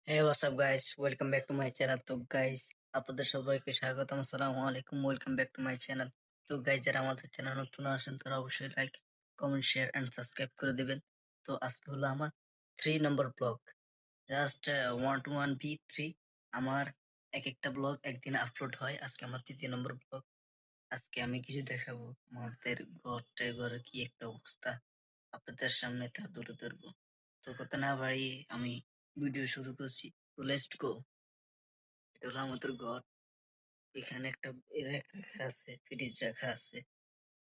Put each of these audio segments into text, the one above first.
Hey what's up guys, welcome back to my channel. তো guys, আপনাদের সবাইকে স্বাগতম। আসসালামু আলাইকুম, welcome back to my channel. তো গাইস, যারা আমাদের চ্যানেল নতুন আসেন তারা অবশ্যই like, comment, share and subscribe করে দিবেন। তো আজকে হলো আমার 3 নম্বর ব্লগ। জাস্ট 1 to 1 B3 আমার এক একটা ব্লগ একদিন আপলোড হয়। আজকে আমার 3 নম্বর ব্লগ। আজকে আমি কিছু দেখাবো আমাদের ঘরে কি একটা অবস্থা, আপনাদের সামনে তা তুলে ধরবো। তো কথা না বাড়িয়ে আমি ভিডিও শুরু করছি। তো লেটস গো। এটা হলো আমাদের ঘর। এখানে একটা র্যাক রাখা আছে, ফ্রিজ রাখা আছে।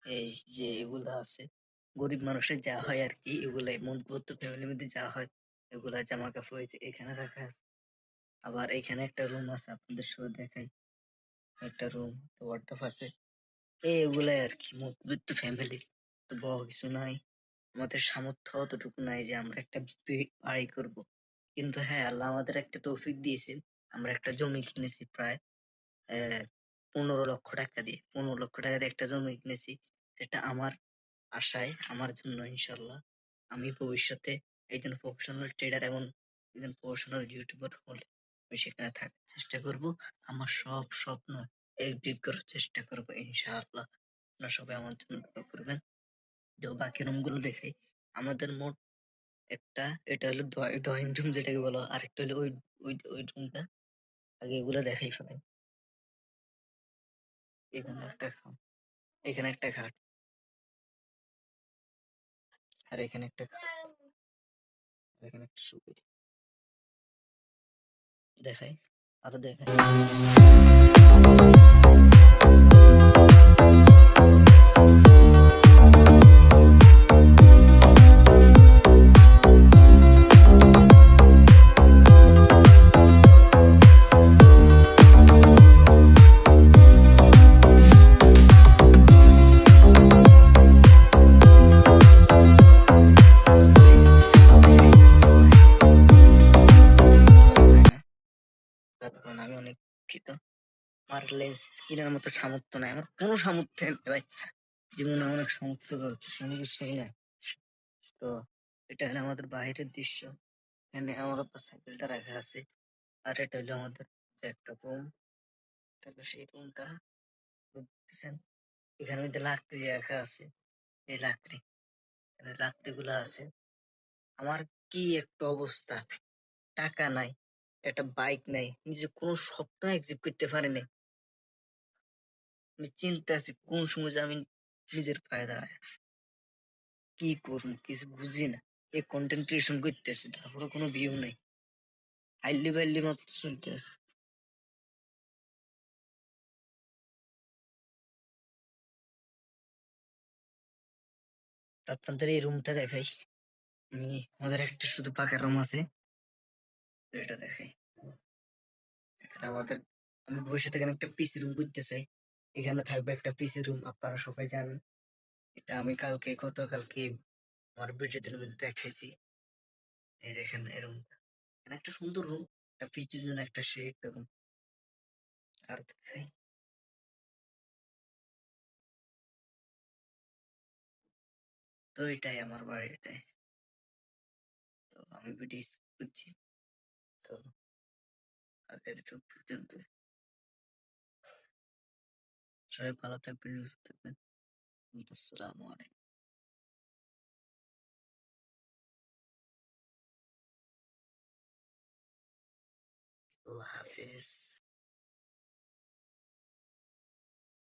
এই যে এগুলা আছে, গরিব মানুষের যা হয় আর কি, এগুলাই মধ্যবিত্ত ফ্যামিলির মধ্যে যা হয়, এগুলা জামা কাপড় হয়েছে এখানে রাখা আছে। আবার এখানে একটা রুম আছে, আপনাদের সাথে দেখাই। একটা রুম, ওয়ার্ডরোব আছে। এগুলাই আর কি, মধ্যবিত্ত ফ্যামিলি। তো বড় কিছু নাই, আমাদের সামর্থ্য অতটুকু নাই যে আমরা একটা বাড়ি করব। কিন্তু হ্যাঁ, আল্লাহ আমাদের একটা তৌফিক দিয়েছেন। আমরা একটা জমি কিনেছি প্রায় 15 লক্ষ টাকা দিয়ে। 15 লক্ষ টাকা দিয়ে একটা জমি কিনেছি। সেটা আমার আশায়, আমার জন্য ইনশাল্লাহ আমি ভবিষ্যতে একজন প্রফেশনাল ট্রেডার এবং একজন প্রফেশনাল ইউটিউবার হলে আমি সেখানে থাকার চেষ্টা করব। আমার সব স্বপ্ন একদিক করার চেষ্টা করব ইনশাআল্লাহ। আপনারা সবাই আমার জন্য দোয়া করবেন। তো বাকি রুম গুলো দেখাই। আমাদের মোট একটা, এটা হলো ড্রয়িং রুম যেটাকে বলো, আরেকটা হলো ওই ওই ওই রুমটা। আগে এগুলো দেখাই ফেলাই। এখানে একটা খাট, এখানে একটা খাট, আর এখানে একটা খাট, আর এখানে একটা সুবিধা দেখাই, আরো দেখাই। তারপর আমি অনেক দুঃখিত, আমার লেন্স কেনার মতো সামর্থ্য নাই, আমার কোনো সামর্থ্য নেই ভাই। জীবনে অনেক সামর্থ্য করছে, কোনো কিছুই নাই। তো এটা হলো আমাদের বাইরের দৃশ্য। এখানে আমার সাইকেলটা রাখা আছে। আর এটা হলো আমাদের যে একটা রুম, এটা হলো সেই রুমটা দেখতেছেন। এখানে মধ্যে লাকড়ি রাখা আছে। এই লাকড়ি, এখানে লাকড়ি গুলা আছে। আমার কি একটা অবস্থা, টাকা নাই, একটা বাইক নাই, নিজে কোনো স্বপ্ন এক্সিট করতে পারি নাই। আমি চিন্তা আছি কোন সময় যে আমি নিজের পায়ে দাঁড়ায় কি করবো, কিছু বুঝি না। এই কন্টেন্ট ক্রিয়েশন করতেছি, তারপরে কোনো ভিউ নাই, হাইলি বাইলি মাত্র চলতে আছে। আপনাদের এই রুমটা দেখাই আমি। আমাদের একটা শুধু পাকা রুম আছে, এটা দেখাই। এখানে আমাদের, আমি ভবিষ্যতে এখানে একটা পিসি রুম করতে চাই। এখানে থাকবে একটা পিসি রুম, আপনারা সবাই জানেন। এটা আমি গতকালকে আমার ভিডিওতে মধ্যে দেখাইছি। এই দেখেন এই রুমটা, এখানে একটা সুন্দর রুম, একটা পিসির জন্য একটা সে একটা রুম। আর দেখাই, তো এটাই আমার বাড়ি, এটাই। তো আমি ভিডিও করছি। তো আজকে এতটুকু পর্যন্ত। সবাই ভালো থাকবেন, সুস্থ থাকবেন। আসসালামু আলাইকুম। আল্লাহ হাফেজ।